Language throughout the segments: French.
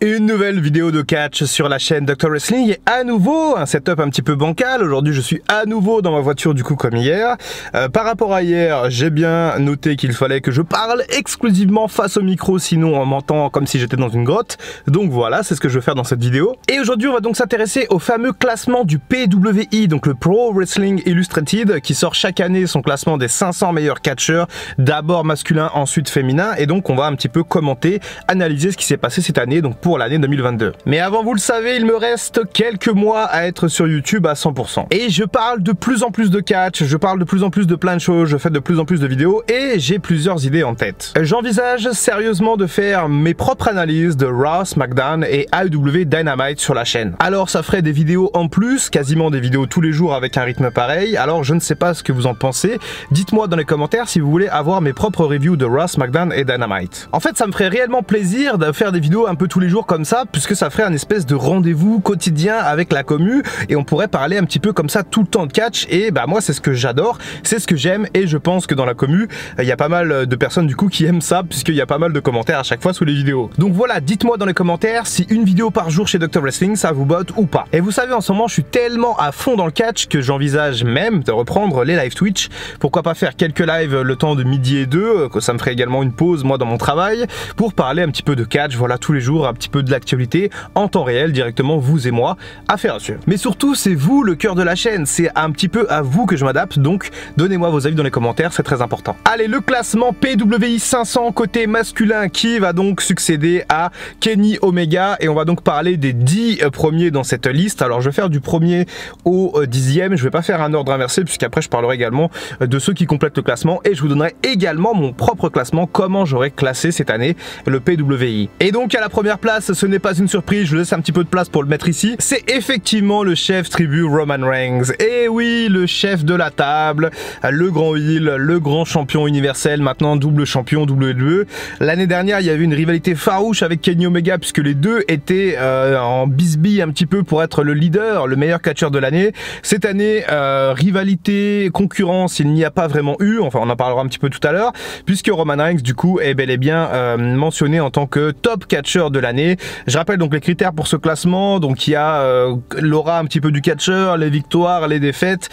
Une nouvelle vidéo de catch sur la chaîne Dr Wrestling et à nouveau un setup un petit peu bancal. Aujourd'hui je suis à nouveau dans ma voiture du coup comme hier. Par rapport à hier, j'ai bien noté qu'il fallait que je parle exclusivement face au micro, sinon on m'entend comme si j'étais dans une grotte. Donc voilà, c'est ce que je vais faire dans cette vidéo. Et aujourd'hui on va donc s'intéresser au fameux classement du PWI, donc le Pro Wrestling Illustrated, qui sort chaque année son classement des 500 meilleurs catcheurs, d'abord masculin, ensuite féminin. Et donc on va un petit peu commenter, analyser ce qui s'est passé cette année, donc pour l'année 2022. Mais avant, vous le savez, il me reste quelques mois à être sur YouTube à 100%. Et je parle de plus en plus de catch, je parle de plus en plus de plein de choses, je fais de plus en plus de vidéos et j'ai plusieurs idées en tête. J'envisage sérieusement de faire mes propres analyses de Raw, SmackDown et AEW Dynamite sur la chaîne. Alors ça ferait des vidéos en plus, quasiment des vidéos tous les jours avec un rythme pareil. Alors je ne sais pas ce que vous en pensez. Dites-moi dans les commentaires si vous voulez avoir mes propres reviews de Raw, SmackDown et Dynamite. En fait, ça me ferait réellement plaisir de faire des vidéos un peu tous les jours comme ça, puisque ça ferait un espèce de rendez-vous quotidien avec la commu et on pourrait parler un petit peu comme ça tout le temps de catch. Et bah moi c'est ce que j'adore, c'est ce que j'aime et je pense que dans la commu il y a pas mal de personnes du coup qui aiment ça, puisqu'il y a pas mal de commentaires à chaque fois sous les vidéos. Donc voilà, dites-moi dans les commentaires si une vidéo par jour chez Dr Wrestling ça vous botte ou pas. Et vous savez, en ce moment je suis tellement à fond dans le catch que j'envisage même de reprendre les live Twitch. Pourquoi pas faire quelques lives le temps de midi et 2, que ça me ferait également une pause moi dans mon travail pour parler un petit peu de catch, voilà, tous les jours un petit peu de l'actualité en temps réel, directement vous et moi, affaire à suivre. Mais surtout c'est vous le cœur de la chaîne, c'est un petit peu à vous que je m'adapte, donc donnez-moi vos avis dans les commentaires, c'est très important. Allez, le classement PWI 500 côté masculin qui va donc succéder à Kenny Omega et on va donc parler des 10 premiers dans cette liste. Alors je vais faire du premier au 10e, je vais pas faire un ordre inversé puisqu'après je parlerai également de ceux qui complètent le classement et je vous donnerai également mon propre classement, comment j'aurais classé cette année le PWI. Et donc à la première place, ce n'est pas une surprise, je vous laisse un petit peu de place pour le mettre ici, c'est effectivement le chef tribu Roman Reigns. Et oui, le chef de la table, le grand heel, le grand champion universel, maintenant double champion WWE. L'année dernière, il y avait une rivalité farouche avec Kenny Omega puisque les deux étaient en bisbille un petit peu pour être le leader, le meilleur catcheur de l'année. Cette année, rivalité, concurrence, il n'y a pas vraiment eu, enfin on en parlera un petit peu tout à l'heure, puisque Roman Reigns du coup est bel et bien mentionné en tant que top catcheur de l'année. Je rappelle donc les critères pour ce classement, donc il y a l'aura un petit peu du catcheur, les victoires, les défaites,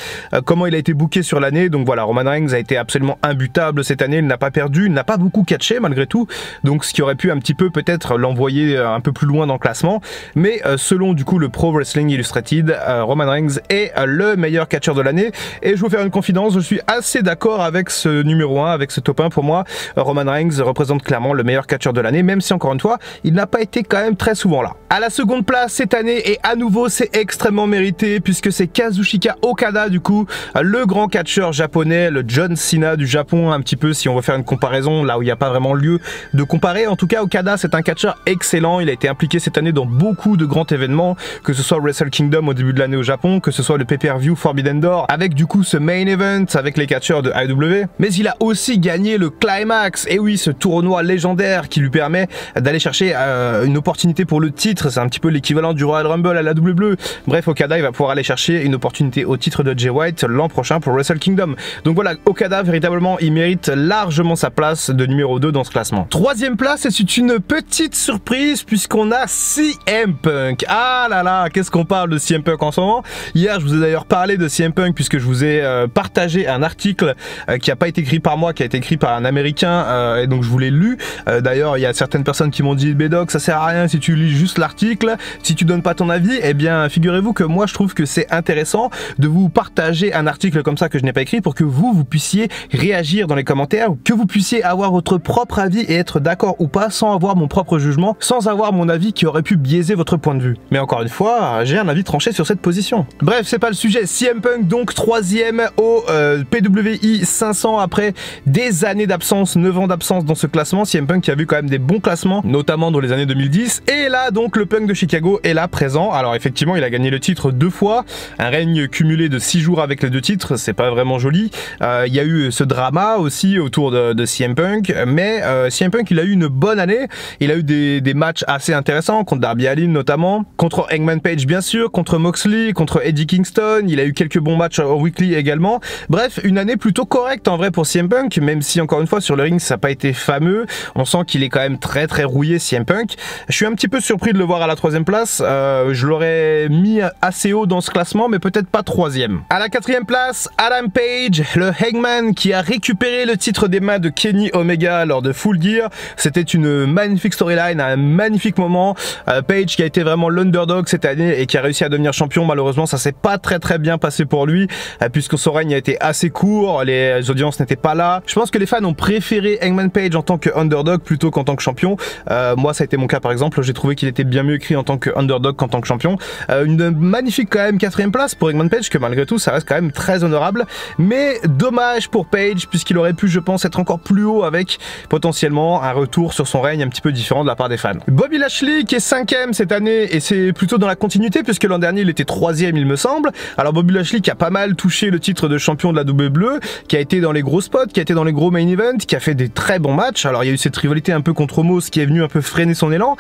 comment il a été booké sur l'année. Donc voilà, Roman Reigns a été absolument imbutable cette année, il n'a pas perdu, il n'a pas beaucoup catché malgré tout, donc ce qui aurait pu un petit peu peut-être l'envoyer un peu plus loin dans le classement, mais selon du coup le Pro Wrestling Illustrated, Roman Reigns est le meilleur catcheur de l'année. Et je vais vous faire une confidence, je suis assez d'accord avec ce numéro 1, avec ce top 1. Pour moi, Roman Reigns représente clairement le meilleur catcheur de l'année, même si encore une fois, il n'a pas été quand même très souvent là. À la seconde place cette année, et à nouveau c'est extrêmement mérité puisque c'est Kazuchika Okada du coup, le grand catcheur japonais, le John Cena du Japon un petit peu, si on veut faire une comparaison là où il n'y a pas vraiment lieu de comparer. En tout cas, Okada c'est un catcheur excellent, il a été impliqué cette année dans beaucoup de grands événements, que ce soit Wrestle Kingdom au début de l'année au Japon, que ce soit le pay-per-view Forbidden Door avec du coup ce main event avec les catcheurs de AEW, mais il a aussi gagné le Climax, et oui, ce tournoi légendaire qui lui permet d'aller chercher une opportunité pour le titre. C'est un petit peu l'équivalent du Royal Rumble à la WWE. Bref, Okada il va pouvoir aller chercher une opportunité au titre de Jay White l'an prochain pour Wrestle Kingdom. Donc voilà, Okada véritablement il mérite largement sa place de numéro 2 dans ce classement. Troisième place, et c'est une petite surprise puisqu'on a CM Punk. Ah là là, qu'est-ce qu'on parle de CM Punk en ce moment. Hier je vous ai d'ailleurs parlé de CM Punk puisque je vous ai partagé un article qui n'a pas été écrit par moi, qui a été écrit par un américain et donc je vous l'ai lu. D'ailleurs il y a certaines personnes qui m'ont dit Bédoc, ça sert à rien si tu lis juste l'article, si tu donnes pas ton avis. Eh bien figurez-vous que moi je trouve que c'est intéressant de vous partager un article comme ça que je n'ai pas écrit pour que vous puissiez réagir dans les commentaires, que vous puissiez avoir votre propre avis et être d'accord ou pas sans avoir mon propre jugement, sans avoir mon avis qui aurait pu biaiser votre point de vue. Mais encore une fois, j'ai un avis tranché sur cette position. Bref, c'est pas le sujet. CM Punk donc troisième au PWI 500 après des années d'absence, 9 ans d'absence dans ce classement. CM Punk qui a vu quand même des bons classements, notamment dans les années 2010. Et là donc le Punk de Chicago est là présent. Alors effectivement, il a gagné le titre 2 fois, un règne cumulé de 6 jours avec les 2 titres, c'est pas vraiment joli. Il y a eu ce drama aussi autour de CM Punk, mais CM Punk il a eu une bonne année, il a eu des matchs assez intéressants, contre Darby Allin notamment, contre Hangman Page bien sûr, contre Moxley, contre Eddie Kingston, il a eu quelques bons matchs au weekly également. Bref, une année plutôt correcte en vrai pour CM Punk, même si encore une fois sur le ring ça n'a pas été fameux, on sent qu'il est quand même très rouillé CM Punk. Je suis un petit peu surpris de le voir à la 3e place, je l'aurais mis assez haut dans ce classement, mais peut-être pas 3e. À la 4e place, Adam Page, le Hangman qui a récupéré le titre des mains de Kenny Omega lors de Full Gear. C'était une magnifique storyline, un magnifique moment. Page qui a été vraiment l'underdog cette année et qui a réussi à devenir champion. Malheureusement, ça s'est pas très bien passé pour lui, puisque son règne a été assez court, les audiences n'étaient pas là. Je pense que les fans ont préféré Hangman Page en tant que underdog plutôt qu'en tant que champion. Moi, ça a été mon cas par exemple. J'ai trouvé qu'il était bien mieux écrit en tant que underdog qu'en tant que champion. Une magnifique quand même 4e place pour Hangman Page, que malgré tout, ça reste quand même très honorable. Mais dommage pour Page, puisqu'il aurait pu, je pense, être encore plus haut avec potentiellement un retour sur son règne un petit peu différent de la part des fans. Bobby Lashley qui est 5e cette année, et c'est plutôt dans la continuité, puisque l'an dernier il était 3e il me semble. Alors Bobby Lashley qui a pas mal touché le titre de champion de la WWE, qui a été dans les gros spots, qui a été dans les gros main events, qui a fait des très bons matchs. Alors il y a eu cette rivalité un peu contre Omos qui est venu un peu freiner son élan,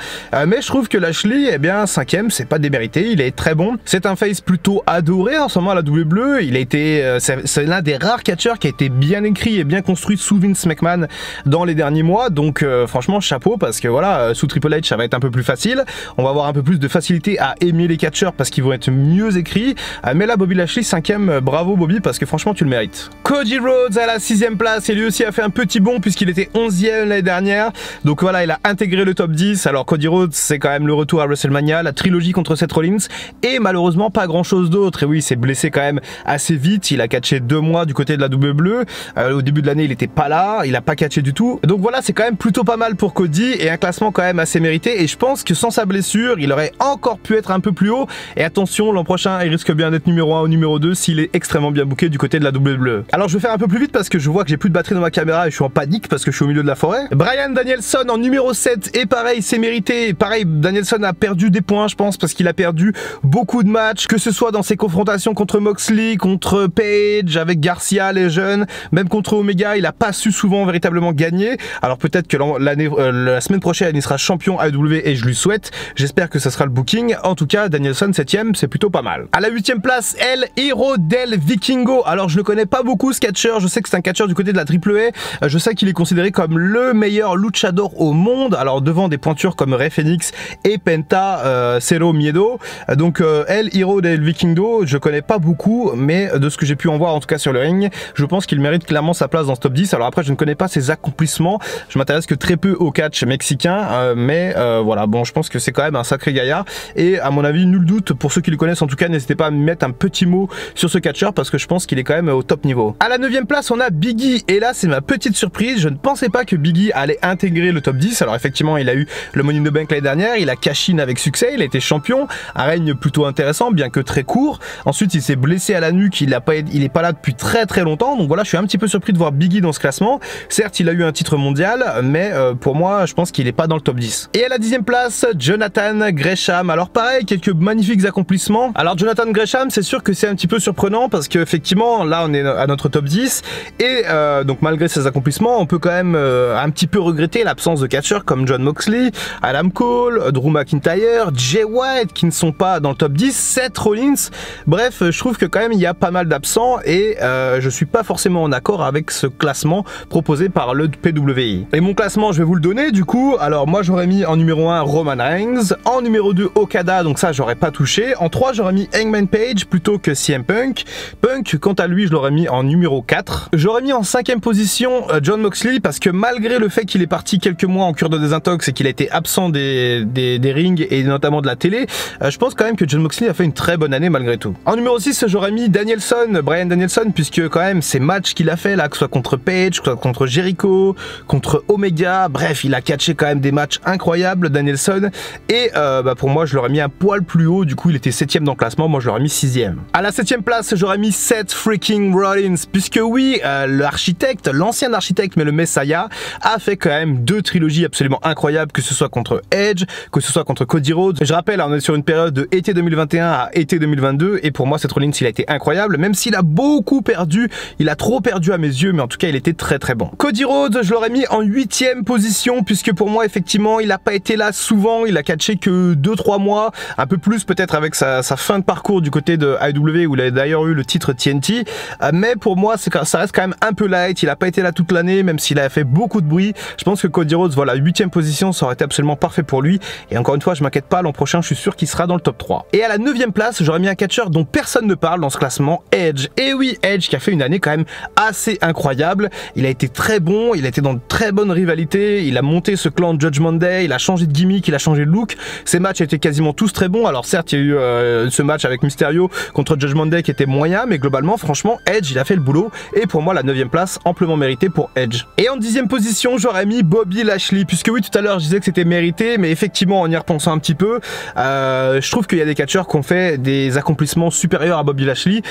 mais je trouve que Lashley, eh bien 5e, c'est pas démérité, il est très bon. C'est un face plutôt adoré en ce moment à la WWE, il a été, c'est l'un des rares catcheurs qui a été bien écrit et bien construit sous Vince McMahon dans les derniers mois, donc franchement chapeau, parce que voilà, sous Triple H ça va être un peu plus facile, on va avoir un peu plus de facilité à aimer les catcheurs parce qu'ils vont être mieux écrits, mais là Bobby Lashley 5e, bravo Bobby, parce que franchement tu le mérites. Cody Rhodes à la 6e place, et lui aussi a fait un petit bond puisqu'il était 11e l'année dernière, donc voilà, il a intégré le top 10. Alors Cody Rhodes, c'est quand même le retour à WrestleMania, la trilogie contre Seth Rollins, et malheureusement pas grand chose d'autre. Et oui, il s'est blessé quand même assez vite, il a catché 2 mois du côté de la WWE, au début de l'année il était pas là, il a pas catché du tout, donc voilà, c'est quand même plutôt pas mal pour Cody, et un classement quand même assez mérité, et je pense que sans sa blessure, il aurait encore pu être un peu plus haut, et attention, l'an prochain, il risque bien d'être numéro 1 ou numéro 2 s'il est extrêmement bien booké du côté de la WWE. Alors je vais faire un peu plus vite parce que je vois que j'ai plus de batterie dans ma caméra et je suis en panique parce que je suis au milieu de la forêt. Bryan Danielson en numéro 7, et pareil, c'est mérité. Pareil, Danielson a perdu des points, je pense, parce qu'il a perdu beaucoup de matchs, que ce soit dans ses confrontations contre Moxley, contre Page, avec Garcia, les jeunes, même contre Omega, il a pas su souvent véritablement gagner. Alors peut-être que la semaine prochaine, il sera champion AEW et je lui souhaite. J'espère que ça sera le booking. En tout cas, Danielson 7e, c'est plutôt pas mal. À la 8e place, El Hero del Vikingo. Alors je le connais pas beaucoup ce catcheur, je sais que c'est un catcheur du côté de la AAA, je sais qu'il est considéré comme le meilleur luchador au monde, alors devant des pointures comme Rey Fenix et Penta Cero Miedo. Donc El Hero del Vikingo, je connais pas beaucoup, mais de ce que j'ai pu en voir en tout cas sur le ring, je pense qu'il mérite clairement sa place dans ce top 10. Alors après, je ne connais pas ses accomplissements, je m'intéresse que très peu au catch mexicain, mais voilà, bon, je pense que c'est quand même un sacré gaillard, et à mon avis, nul doute, pour ceux qui le connaissent en tout cas, n'hésitez pas à me mettre un petit mot sur ce catcheur parce que je pense qu'il est quand même au top niveau. À la 9e place, on a Biggie, et là c'est ma petite surprise, je ne pensais pas que Biggie allait intégrer le top 10. Alors effectivement, il a eu le Money in the Bank l'année dernière, il a cash in avec succès, il a été champion, un règne plutôt intéressant, bien que très court. Ensuite, il s'est blessé à la nuque, il est pas là depuis très longtemps, donc voilà, je suis un petit peu surpris de voir Biggie dans ce classement. Certes, il a eu un titre mondial, mais pour moi, je pense qu'il est pas dans le top 10. Et à la 10e place, Jonathan Gresham. Alors pareil, quelques magnifiques accomplissements. Alors Jonathan Gresham, c'est sûr que c'est un petit peu surprenant parce que effectivement, là on est à notre top 10, et donc malgré ses accomplissements, on peut quand même un petit peu regretter l'absence de catcheurs comme Jon Moxley, Adam Cole, Drew McIntyre, Jay White qui ne sont pas dans le top 10, Seth Rollins. Bref, je trouve que quand même il y a pas mal d'absents, et je suis pas forcément en accord avec ce classement proposé par le PWI. Et mon classement, je vais vous le donner du coup. Alors moi j'aurais mis en numéro 1 Roman Reigns, en numéro 2 Okada, donc ça j'aurais pas touché, en 3 j'aurais mis Hangman Page plutôt que CM Punk. Punk, quant à lui, je l'aurais mis en numéro 4. J'aurais mis en 5e position Jon Moxley, parce que malgré le fait qu'il est parti quelques mois en cure de désintox et qu'il a été absent des rings et notamment de la télé, je pense quand même que Jon Moxley a fait une très bonne année malgré tout. En numéro 6, j'aurais mis Danielson, Bryan Danielson, puisque quand même ces matchs qu'il a fait là, que ce soit contre Page, que ce soit contre Jericho, contre Omega, bref, il a catché quand même des matchs incroyables, Danielson, et pour moi je l'aurais mis un poil plus haut, du coup il était 7e dans le classement, moi je l'aurais mis 6e. À la 7e place, j'aurais mis Seth freaking Rollins, puisque oui, l'architecte, l'ancien architecte, mais le Messiah, a fait quand même 2 trilogies absolument incroyables, que ce soit contre Edge, que ce ce soit contre Cody Rhodes. Je rappelle, on est sur une période de été 2021 à été 2022 et pour moi Seth Rollins il a été incroyable, même s'il a beaucoup perdu, il a trop perdu à mes yeux, mais en tout cas il était très très bon. Cody Rhodes, je l'aurais mis en 8e position puisque pour moi effectivement il n'a pas été là souvent, il a catché que 2-3 mois, un peu plus peut-être avec sa fin de parcours du côté de AEW où il a d'ailleurs eu le titre TNT, mais pour moi ça reste quand même un peu light, il n'a pas été là toute l'année même s'il a fait beaucoup de bruit. Je pense que Cody Rhodes, voilà, 8e position, ça aurait été absolument parfait pour lui et encore une fois je m'inquiète pas, l'an prochain je suis sûr qu'il sera dans le top 3. Et à la 9e place, j'aurais mis un catcheur dont personne ne parle dans ce classement, Edge. Et oui, Edge qui a fait une année quand même assez incroyable, il a été très bon, il a été dans de très bonnes rivalités, il a monté ce clan de Judgment Day, il a changé de gimmick, il a changé de look, ses matchs étaient quasiment tous très bons. Alors certes il y a eu ce match avec Mysterio contre Judgment Day qui était moyen, mais globalement franchement Edge il a fait le boulot et pour moi la 9e place amplement méritée pour Edge. Et en 10e position j'aurais mis Bobby Lashley, puisque oui tout à l'heure je disais que c'était mérité, mais effectivement en y repensant un petit peu, je trouve qu'il y a des catcheurs qui ont fait des accomplissements supérieurs à Bobby Lashley.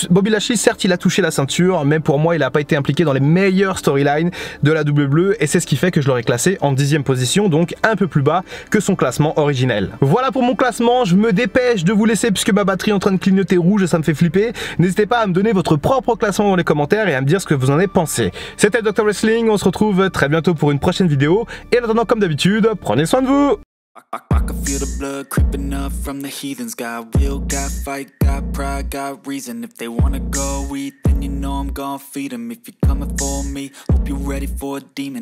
Bobby Lashley certes il a touché la ceinture, mais pour moi il n'a pas été impliqué dans les meilleures storylines de la WWE et c'est ce qui fait que je l'aurais classé en 10e position, donc un peu plus bas que son classement originel. Voilà pour mon classement, je me dépêche de vous laisser puisque ma batterie est en train de clignoter rouge et ça me fait flipper. N'hésitez pas à me donner votre propre classement dans les commentaires et à me dire ce que vous en avez pensé. C'était Dr Wrestling, on se retrouve très bientôt pour une prochaine vidéo et en attendant comme d'habitude, prenez soin de vous. I can feel the blood creeping up from the heathens. Got will, got fight, got pride, got reason. If they wanna go eat, then you know I'm gon' feed them. If you're coming for me, hope you're ready for a demon.